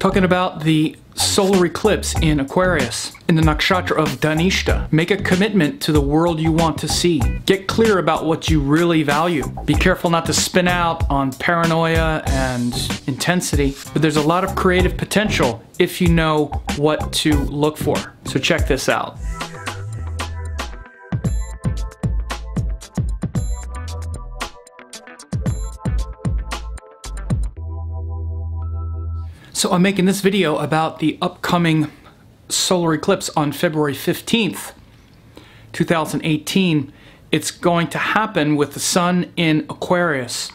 Talking about the solar eclipse in Aquarius, in the Nakshatra of Dhanishta. Make a commitment to the world you want to see. Get clear about what you really value. Be careful not to spin out on paranoia and intensity, but there's a lot of creative potential if you know what to look for. So check this out. So I'm making this video about the upcoming solar eclipse on February 15th, 2018. It's going to happen with the Sun in Aquarius.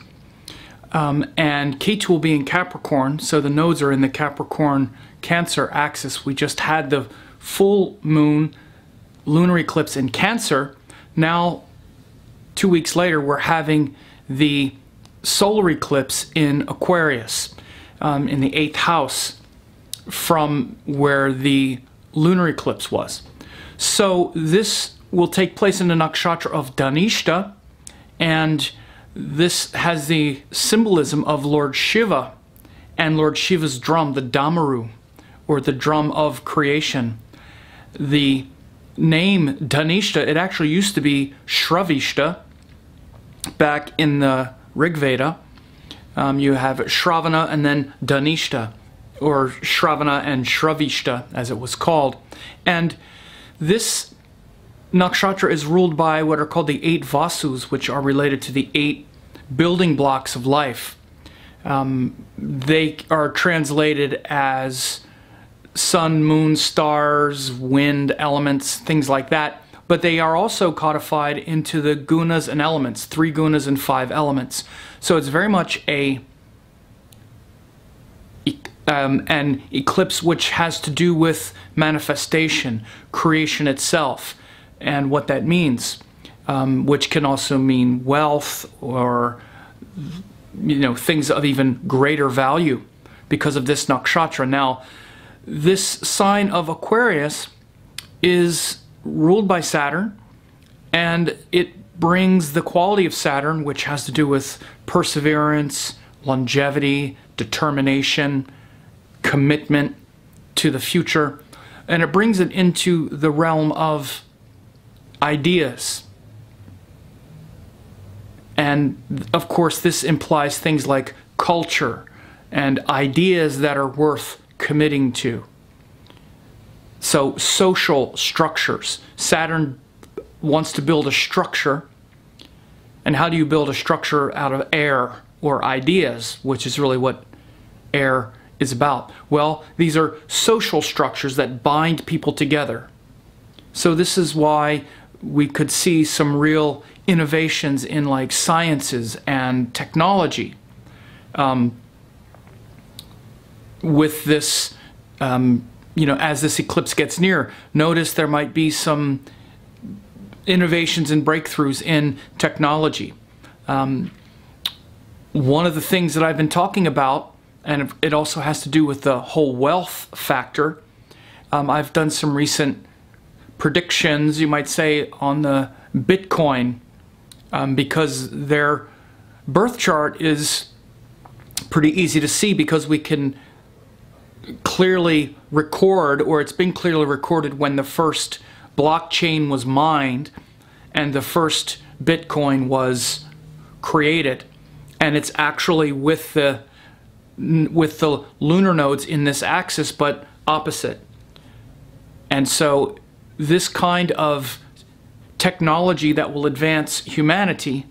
And K2 will be in Capricorn, so the nodes are in the Capricorn-Cancer axis. We just had the full moon lunar eclipse in Cancer. Now, 2 weeks later, we're having the solar eclipse in Aquarius. In the 8th house from where the lunar eclipse was. So this will take place in the Nakshatra of Dhanishta, and this has the symbolism of Lord Shiva and Lord Shiva's drum, the Damaru, or the drum of creation. The name Dhanishta, it actually used to be Shravishta back in the Rig Veda. You have Shravana and then Dhanishta, or Shravana and Shravishta as it was called. And this nakshatra is ruled by what are called the 8 Vasus, which are related to the 8 building blocks of life. They are translated as sun, moon, stars, wind, elements, things like that. But they are also codified into the gunas and elements, 3 gunas and 5 elements. So it's very much an eclipse which has to do with manifestation, creation itself, and what that means, which can also mean wealth or things of even greater value because of this nakshatra. Now, this sign of Aquarius is ruled by Saturn, and it brings the quality of Saturn, which has to do with perseverance, longevity, determination, commitment to the future, and it brings it into the realm of ideas. And of course this implies things like culture and ideas that are worth committing to. So social structures. Saturn wants to build a structure. And how do you build a structure out of air or ideas, which is really what air is about? Well, these are social structures that bind people together. So this is why we could see some real innovations in like sciences and technology with this as this eclipse gets near. Notice there might be some innovations and breakthroughs in technology. One of the things that I've been talking about, and it also has to do with the whole wealth factor, I've done some recent predictions, you might say, on the Bitcoin, because their birth chart is pretty easy to see because we can clearly record, or it's been clearly recorded when the first blockchain was mined and the first Bitcoin was created, and it's actually with the lunar nodes in this axis but opposite. And so this kind of technology that will advance humanity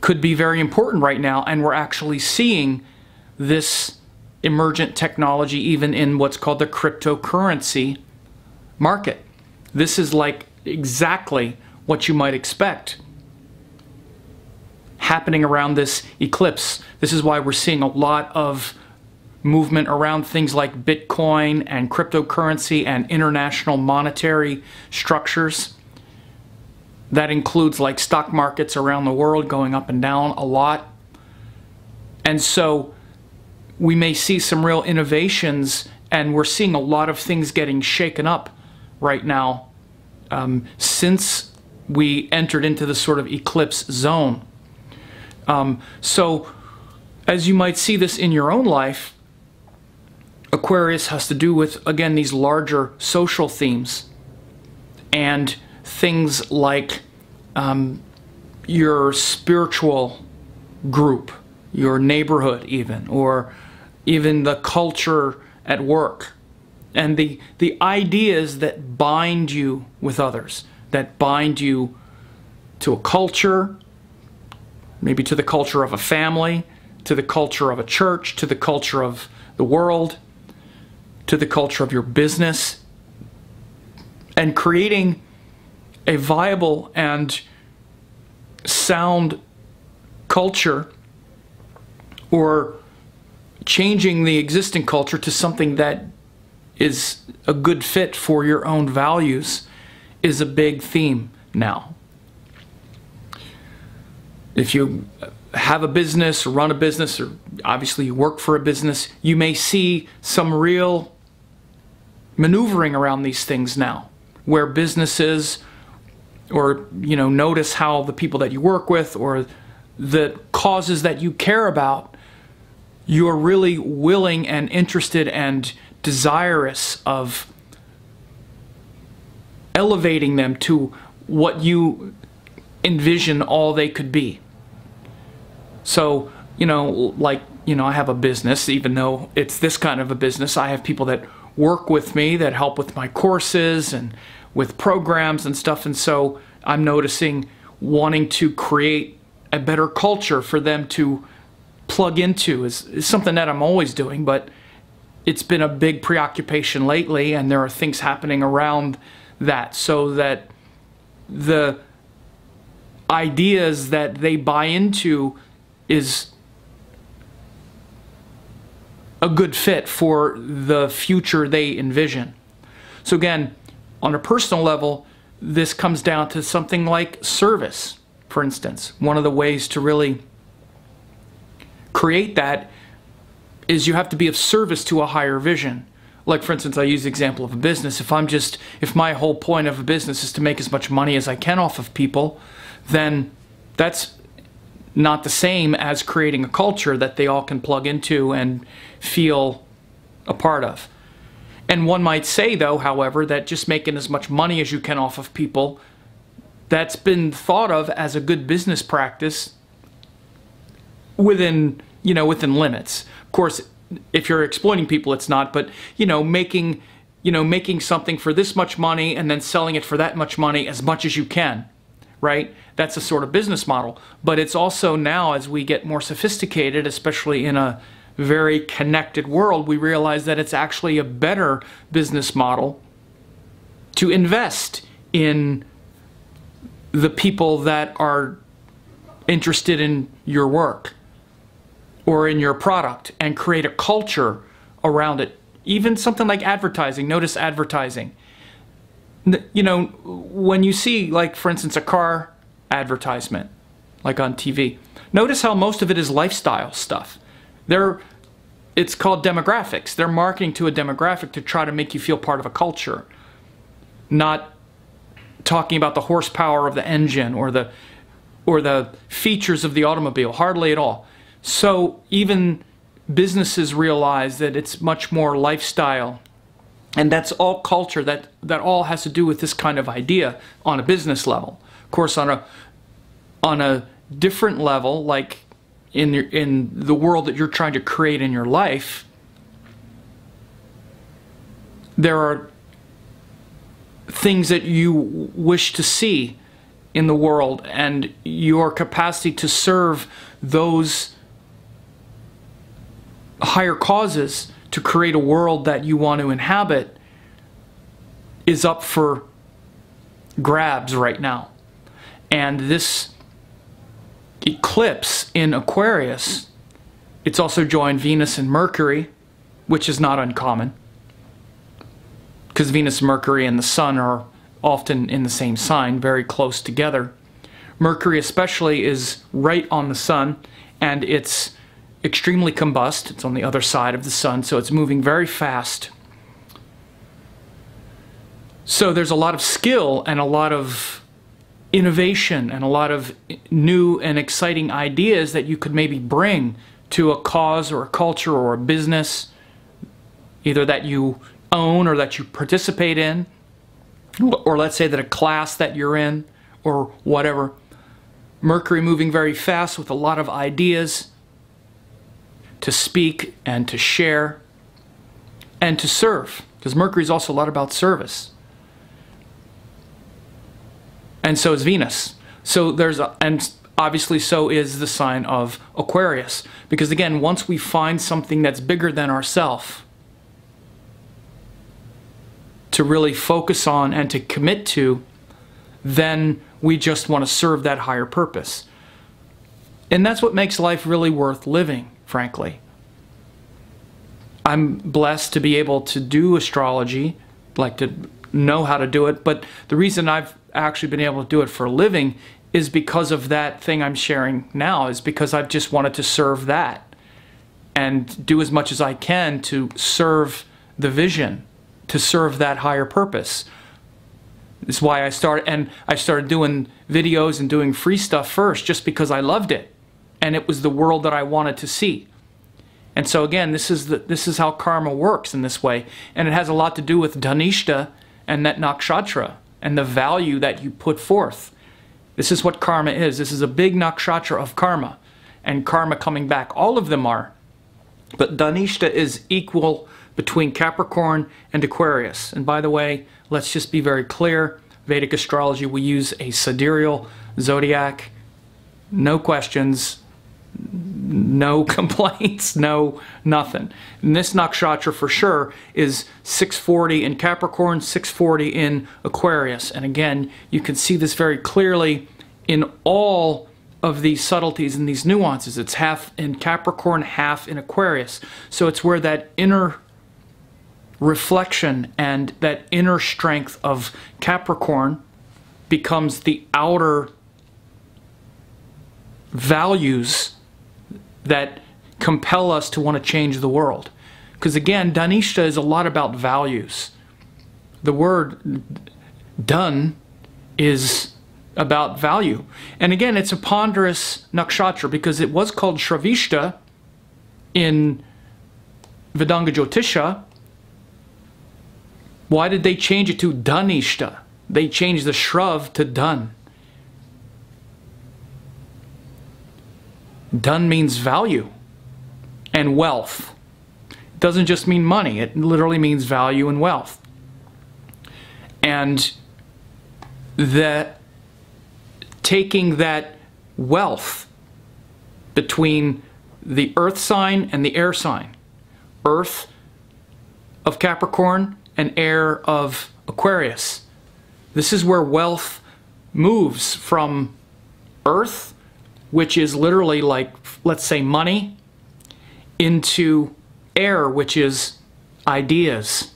could be very important right now, and we're actually seeing this emergent technology even in what's called the cryptocurrency market. This is like exactly what you might expect happening around this eclipse. This is why we're seeing a lot of movement around things like Bitcoin and cryptocurrency and international monetary structures. That includes like stock markets around the world going up and down a lot. And so we may see some real innovations, and we're seeing a lot of things getting shaken up right now since we entered into the sort of eclipse zone. So as you might see this in your own life, Aquarius has to do with, again, these larger social themes and things like your spiritual group, your neighborhood even, or even the culture at work, and the ideas that bind you with others, that bind you to a culture, maybe to the culture of a family, to the culture of a church, to the culture of the world, to the culture of your business, and creating a viable and sound culture, or changing the existing culture to something that is a good fit for your own values, is a big theme now. If you have a business or run a business, or obviously you work for a business, you may see some real maneuvering around these things now, where businesses, or notice how the people that you work with or the causes that you care about, you're really willing and interested and desirous of elevating them to what you envision all they could be. So, I have a business, even though it's this kind of a business, I have people that work with me that help with my courses and with programs and stuff, and so I'm noticing wanting to create a better culture for them to plug into is something that I'm always doing, but it's been a big preoccupation lately, and there are things happening around that, so that the ideas that they buy into is a good fit for the future they envision. So again, on a personal level, this comes down to something like service, for instance. One of the ways to really create that is you have to be of service to a higher vision. Like, for instance, I use the example of a business. If my whole point of a business is to make as much money as I can off of people, then that's not the same as creating a culture that they all can plug into and feel a part of. And one might say, though, however, that just making as much money as you can off of people, that's been thought of as a good business practice within limits. Of course, if you're exploiting people, it's not, but making something for this much money and then selling it for that much money as much as you can, right? That's a sort of business model. But it's also now, as we get more sophisticated, especially in a very connected world, we realize that it's actually a better business model to invest in the people that are interested in your work or in your product, and create a culture around it. Even something like advertising. Notice advertising. When you see, like, for instance, a car advertisement, like on TV, notice how most of it is lifestyle stuff. It's called demographics. They're marketing to a demographic to try to make you feel part of a culture, not talking about the horsepower of the engine or the features of the automobile, hardly at all. So even businesses realize that it's much more lifestyle, and that's all culture. That all has to do with this kind of idea on a business level. Of course, on a different level, like in the world that you're trying to create in your life, there are things that you wish to see in the world, and your capacity to serve those higher causes to create a world that you want to inhabit is up for grabs right now. And this eclipse in Aquarius, it's also joined Venus and Mercury, which is not uncommon, because Venus, Mercury, and the Sun are often in the same sign, very close together. Mercury especially is right on the Sun, and it's extremely combust. It's on the other side of the Sun, so it's moving very fast. So there's a lot of skill and a lot of innovation and a lot of new and exciting ideas that you could maybe bring to a cause or a culture or a business, either that you own or that you participate in, or let's say that a class that you're in, or whatever. Mercury moving very fast with a lot of ideas to speak and to share and to serve, because Mercury is also a lot about service. And so is Venus. So and obviously so is the sign of Aquarius, because again, once we find something that's bigger than ourselves to really focus on and to commit to, then we just want to serve that higher purpose. And that's what makes life really worth living, frankly. I'm blessed to be able to do astrology, like to know how to do it, but the reason I've actually been able to do it for a living is because of that thing I'm sharing now, is because I've just wanted to serve that and do as much as I can to serve the vision, to serve that higher purpose. This is why I started doing videos and doing free stuff first, just because I loved it and it was the world that I wanted to see. And so again, this is how karma works in this way, and it has a lot to do with Dhanishta and that Nakshatra and the value that you put forth. This is what karma is. This is a big Nakshatra of karma, and karma coming back. All of them are. But Dhanishta is equal between Capricorn and Aquarius. And by the way, let's just be very clear. Vedic astrology, we use a sidereal zodiac. No questions, no complaints, no nothing. And this Nakshatra for sure is 640 in Capricorn, 640 in Aquarius. And again, you can see this very clearly in all of these subtleties and these nuances. It's half in Capricorn, half in Aquarius. So it's where that inner reflection and that inner strength of Capricorn becomes the outer values that compel us to want to change the world. Because again, Dhanishta is a lot about values. The word Dhan is about value. And again, it's a ponderous nakshatra, because it was called Shravishta in Vedanga Jyotisha. Why did they change it to Dhanishta? They changed the Shrav to Dhan. Dhan means value and wealth. It doesn't just mean money. It literally means value and wealth. And that taking that wealth between the earth sign and the air sign, earth of Capricorn and air of Aquarius. This is where wealth moves from earth, which is literally like, let's say, money, into air, which is ideas.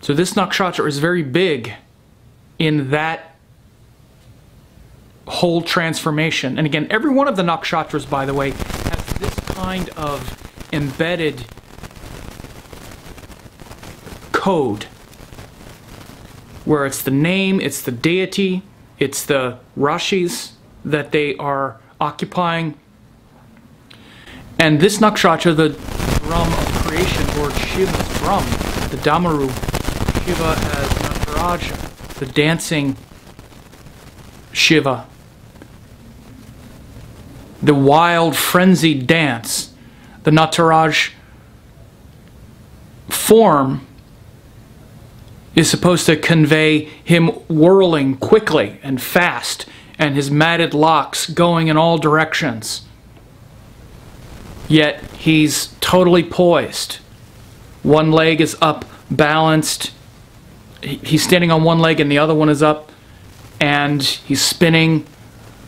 So this nakshatra is very big in that whole transformation. And again, every one of the nakshatras, by the way, has this kind of embedded code, where it's the name, it's the deity, it's the rashis that they are occupying. And this nakshatra, the drum of creation, Lord Shiva's drum, the Damaru, Shiva as Nataraja, the dancing Shiva, the wild, frenzied dance. The Nataraj form is supposed to convey him whirling quickly and fast, and his matted locks going in all directions. Yet he's totally poised. One leg is up, balanced. He's standing on one leg and the other one is up, and he's spinning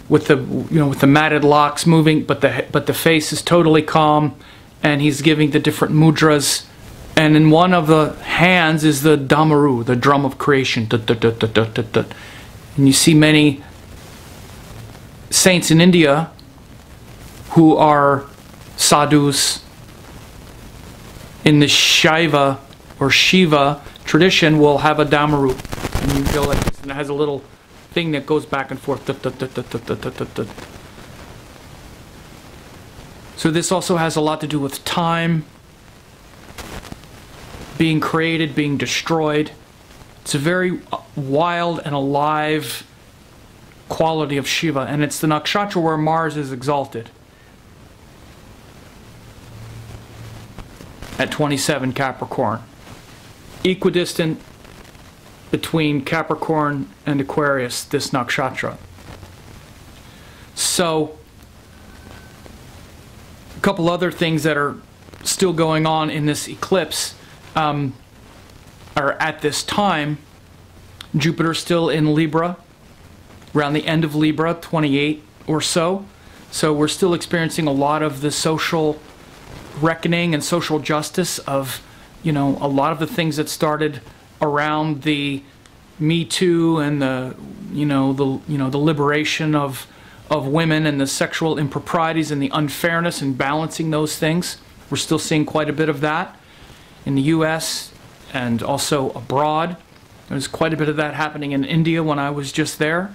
with the with the matted locks moving, but the face is totally calm, and he's giving the different mudras. And in one of the hands is the Damaru, the drum of creation. And you see many saints in India who are sadhus in the Shaiva or Shiva tradition will have a Damaru. And you go like this, and it has a little thing that goes back and forth. So this also has a lot to do with time, being created, being destroyed. It's a very wild and alive quality of Shiva, and it's the nakshatra where Mars is exalted at 27 Capricorn, equidistant between Capricorn and Aquarius, this nakshatra. So a couple other things that are still going on in this eclipse are at this time. Jupiter's still in Libra, around the end of Libra, 28 or so. So we're still experiencing a lot of the social reckoning and social justice of, you know, a lot of the things that started around the Me Too and the liberation of women and the sexual improprieties and the unfairness and balancing those things. We're still seeing quite a bit of that in the US and also abroad. There's quite a bit of that happening in India when I was just there.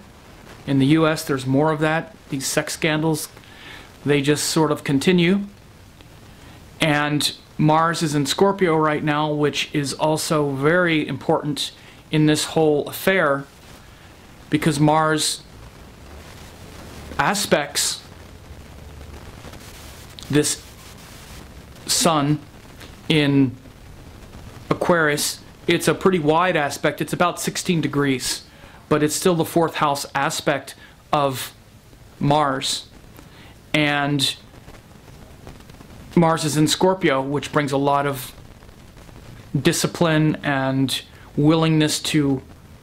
In the US, there's more of that. These sex scandals, they just sort of continue. And Mars is in Scorpio right now, which is also very important in this whole affair, because Mars aspects this Sun in Aquarius. It's a pretty wide aspect. It's about 16 degrees, but it's still the 4th house aspect of Mars. And Mars is in Scorpio, which brings a lot of discipline and willingness to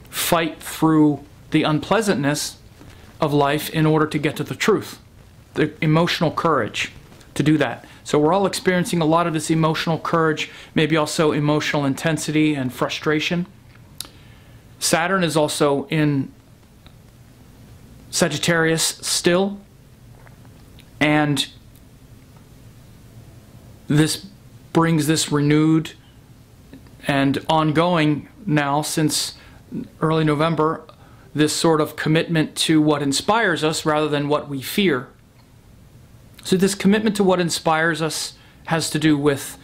fight through the unpleasantness of life in order to get to the truth. The emotional courage to do that. So we're all experiencing a lot of this emotional courage, maybe also emotional intensity and frustration. Saturn is also in Sagittarius still, and this brings this renewed and ongoing now since early November, this sort of commitment to what inspires us rather than what we fear. So this commitment to what inspires us has to do with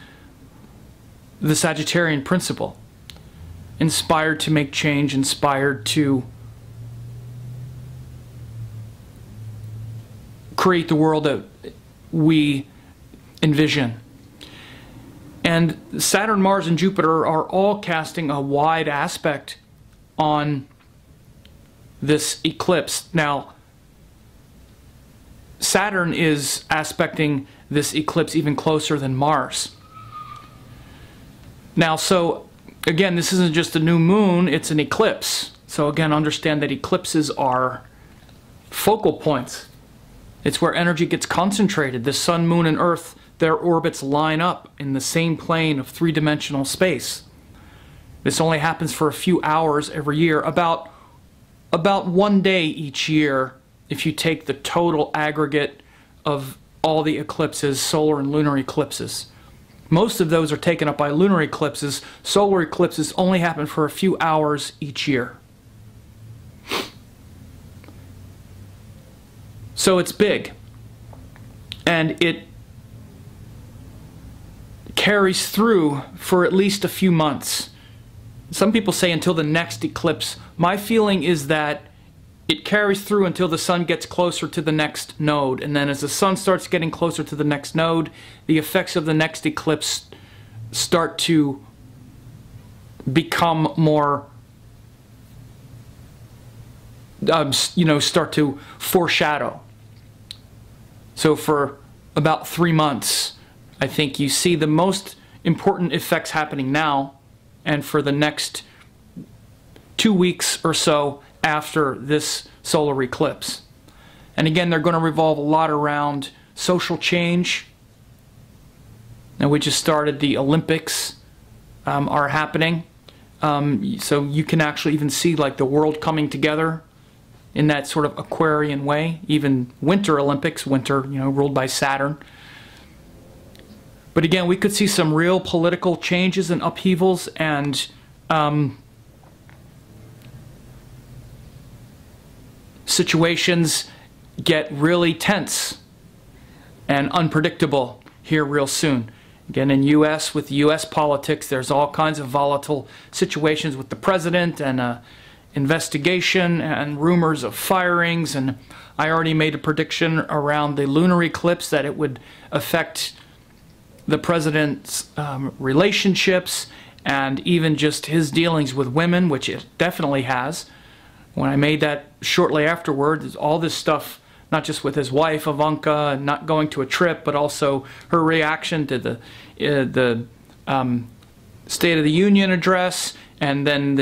the Sagittarian principle. Inspired to make change, inspired to create the world that we envision. And Saturn, Mars, and Jupiter are all casting a wide aspect on this eclipse. Now, Saturn is aspecting this eclipse even closer than Mars. Now, so again, this isn't just a new moon, it's an eclipse. So again, understand that eclipses are focal points. It's where energy gets concentrated. The sun, moon, and earth, their orbits line up in the same plane of three-dimensional space. This only happens for a few hours every year, about 1 day each year if you take the total aggregate of all the eclipses, solar and lunar eclipses. Most of those are taken up by lunar eclipses. Solar eclipses only happen for a few hours each year. So it's big, and it carries through for at least a few months. Some people say until the next eclipse. My feeling is that it carries through until the sun gets closer to the next node, and then as the sun starts getting closer to the next node, the effects of the next eclipse start to become more, start to foreshadow. So for about 3 months, I think you see the most important effects happening now, and for the next 2 weeks or so after this solar eclipse. And again, they're going to revolve a lot around social change. Now, we just started the Olympics are happening. So you can actually even see like the world coming together in that sort of Aquarian way. Even Winter Olympics, winter, ruled by Saturn. But again, we could see some real political changes and upheavals, and situations get really tense. and unpredictable here real soon. Again, in with U.S. politics, there's all kinds of volatile situations with the president and investigation and rumors of firings. And I already made a prediction around the lunar eclipse that it would affect the president's relationships and even just his dealings with women, which it definitely has. When I made that shortly afterward, all this stuff, not just with his wife Ivanka and not going to a trip, but also her reaction to the State of the Union address, and then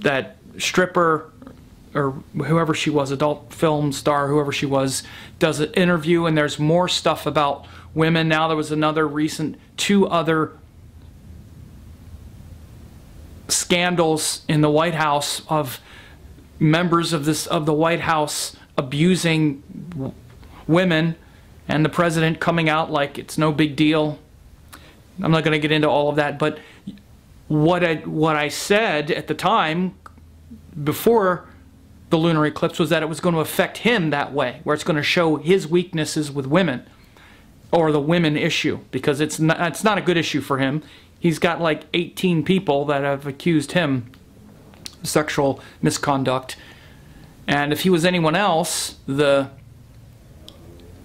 that stripper or whoever she was, adult film star, whoever she was, does an interview, and there's more stuff about women. Now there was another recent, 2 other scandals in the White House of members of the White House abusing women, and the president coming out like it's no big deal. I'm not going to get into all of that, but what I said at the time before the lunar eclipse was that it was going to affect him that way, where it's going to show his weaknesses with women, or the women issue, because it's not a good issue for him. He's got like 18 people that have accused him of sexual misconduct. And if he was anyone else, the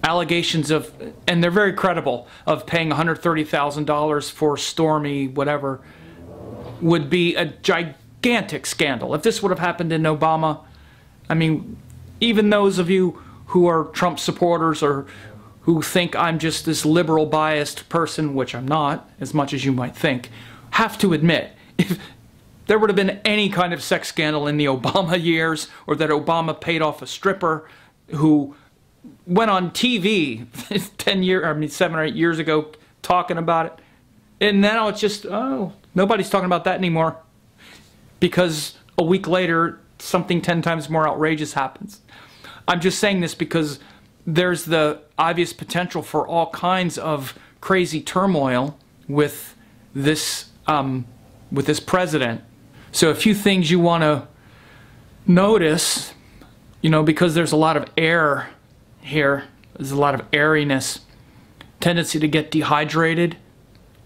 allegations of, and they're very credible, of paying $130,000 for Stormy, whatever, would be a gigantic scandal. If this would have happened in Obama, I mean, even those of you who are Trump supporters or who think I'm just this liberal biased person, which I'm not, as much as you might think, have to admit, if there would have been any kind of sex scandal in the Obama years, or that Obama paid off a stripper who went on TV 7 or 8 years ago talking about it, and now it's just, oh, nobody's talking about that anymore, because a week later something 10 times more outrageous happens. I'm just saying this because there's the obvious potential for all kinds of crazy turmoil with this president. So a few things you want to notice, because there's a lot of air here, there's a lot of airiness, tendency to get dehydrated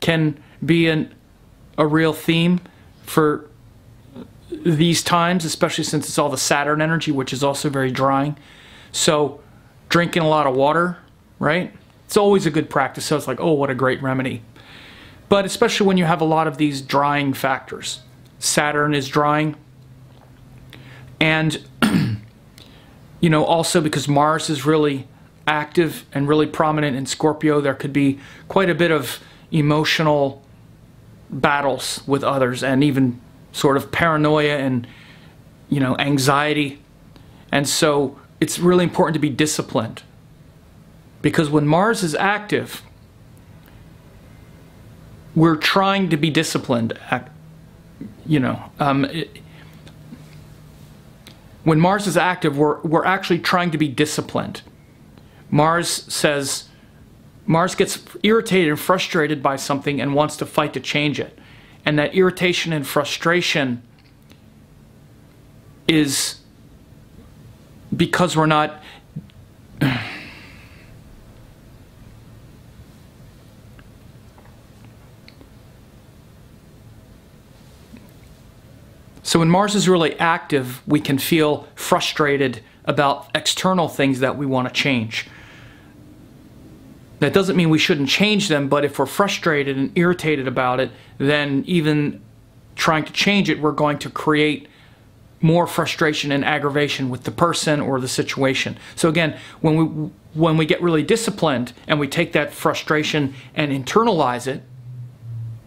can be a real theme for these times, especially since it's all the Saturn energy, which is also very drying. So drinking a lot of water, right? It's always a good practice. So it's like, oh, what a great remedy. But especially when you have a lot of these drying factors. Saturn is drying. And, also because Mars is really active and really prominent in Scorpio, there could be quite a bit of emotional battles with others, and even sort of paranoia and, anxiety. And so it's really important to be disciplined, because when Mars is active, we're trying to be disciplined. When Mars is active, we're actually trying to be disciplined. Mars gets irritated and frustrated by something and wants to fight to change it. And that irritation and frustration is because we're not so when Mars is really active, we can feel frustrated about external things that we want to change. That doesn't mean we shouldn't change them, but if we're frustrated and irritated about it, then even trying to change it, we're going to create more frustration and aggravation with the person or the situation. So again, when we get really disciplined and we take that frustration and internalize it,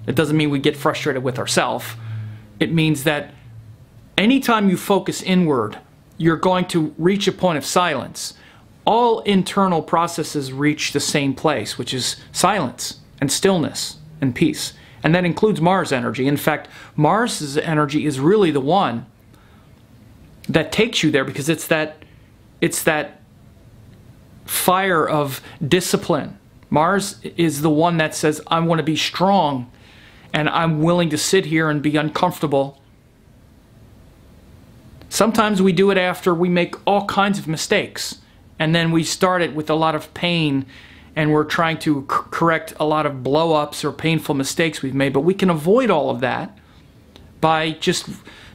it doesn't mean we get frustrated with ourselves. It means that anytime you focus inward, you're going to reach a point of silence. All internal processes reach the same place, which is silence and stillness and peace. And that includes Mars energy. In fact, Mars's energy is really the one that takes you there, because it's that fire of discipline. Mars is the one that says, I want to be strong, and I'm willing to sit here and be uncomfortable. Sometimes we do it after we make all kinds of mistakes, and then we start it with a lot of pain and we're trying to correct a lot of blow-ups or painful mistakes we've made. But we can avoid all of that by just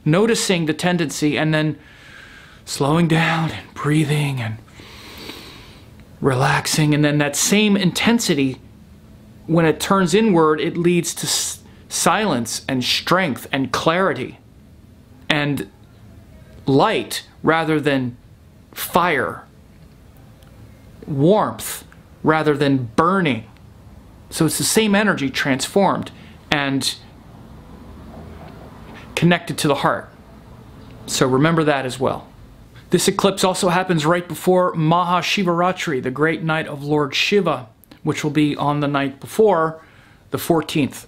noticing the tendency and then slowing down and breathing and relaxing. And then that same intensity, when it turns inward, it leads to silence and strength and clarity and light rather than fire, warmth rather than burning. So it's the same energy transformed and connected to the heart. So remember that as well. This eclipse also happens right before Mahashivaratri, the great night of Lord Shiva, which will be on the night before, the 14th.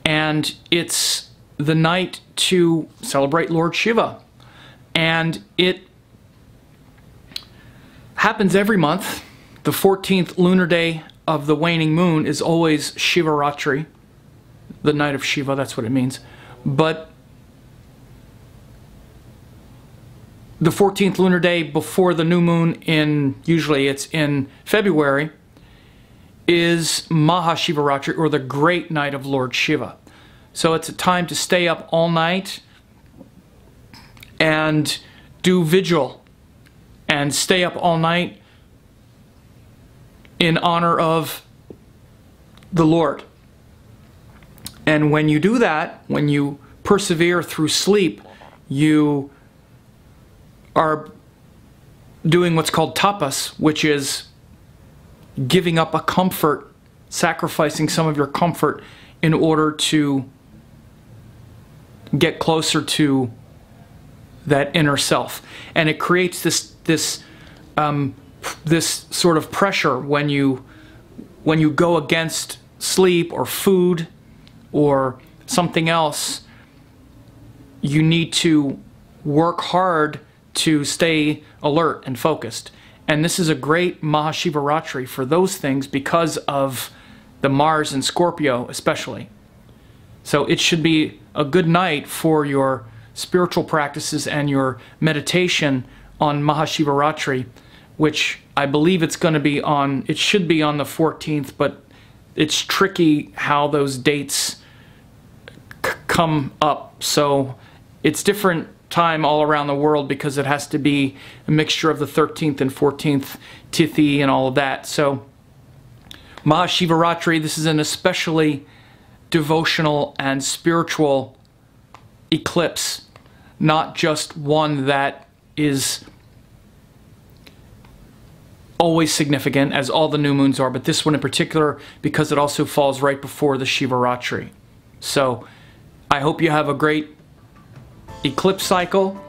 And it's the night to celebrate Lord Shiva. And it happens every month. The 14th lunar day of the waning moon is always Shivaratri, the night of Shiva, that's what it means. But the 14th lunar day before the new moon, usually it's in February, is Mahashivaratri, or the great night of Lord Shiva. So it's a time to stay up all night and do vigil and stay up all night in honor of the Lord. And when you do that, when you persevere through sleep, you are doing what's called tapas, which is giving up a comfort, sacrificing some of your comfort in order to get closer to that inner self. And it creates this sort of pressure when you go against sleep or food or something else. You need to work hard to stay alert and focused. And this is a great Mahashivaratri for those things because of the Mars in Scorpio especially. So it should be a good night for your spiritual practices and your meditation on Mahashivaratri, which I believe it's going to be on, it should be on the 14th, but it's tricky how those dates come up. So it's different time all around the world because it has to be a mixture of the 13th and 14th Tithi and all of that. So Mahashivaratri, this is an especially devotional and spiritual eclipse, not just one that is always significant as all the new moons are, but this one in particular because it also falls right before the Shivaratri. So I hope you have a great eclipse cycle,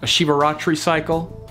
a Shivaratri cycle,